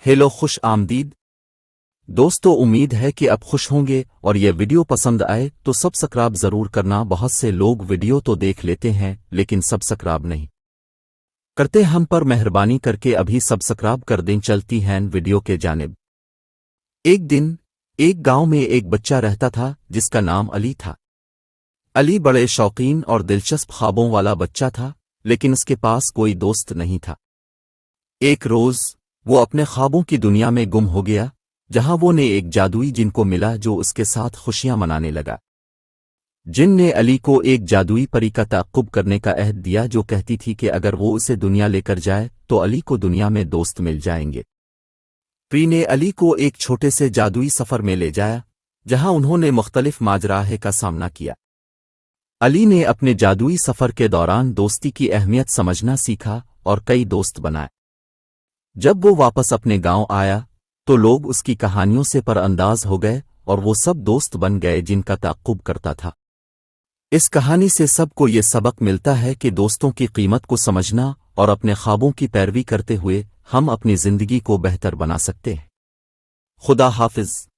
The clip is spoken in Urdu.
ہیلو، خوش آمدید دوستو، امید ہے کہ اب خوش ہوں گے اور یہ ویڈیو پسند آئے تو سبسکرائب ضرور کرنا۔ بہت سے لوگ ویڈیو تو دیکھ لیتے ہیں لیکن سبسکرائب نہیں کرتے، ہم پر مہربانی کر کے ابھی سبسکرائب کر دیں۔ چلتی ہیں ویڈیو کے جانب۔ ایک دن ایک گاؤں میں ایک بچہ رہتا تھا جس کا نام علی تھا۔ علی بڑے شوقین اور دلچسپ خوابوں والا بچہ تھا، لیکن اس کے پاس کوئی دوست نہیں تھا۔ ایک روز وہ اپنے خوابوں کی دنیا میں گم ہو گیا، جہاں وہ نے ایک جادوئی جن کو ملا جو اس کے ساتھ خوشیاں منانے لگا۔ جن نے علی کو ایک جادوئی پری کا تعقب کرنے کا عہد دیا جو کہتی تھی کہ اگر وہ اسے دنیا لے کر جائے تو علی کو دنیا میں دوست مل جائیں گے۔ پری نے علی کو ایک چھوٹے سے جادوئی سفر میں لے جایا، جہاں انہوں نے مختلف ماجراہے کا سامنا کیا۔ علی نے اپنے جادوئی سفر کے دوران دوستی کی اہمیت سمجھنا سیکھا اور کئی دوست بنائے۔ جب وہ واپس اپنے گاؤں آیا تو لوگ اس کی کہانیوں سے پر انداز ہو گئے اور وہ سب دوست بن گئے جن کا تعقب کرتا تھا۔ اس کہانی سے سب کو یہ سبق ملتا ہے کہ دوستوں کی قیمت کو سمجھنا اور اپنے خوابوں کی پیروی کرتے ہوئے ہم اپنی زندگی کو بہتر بنا سکتے ہیں۔ خدا حافظ۔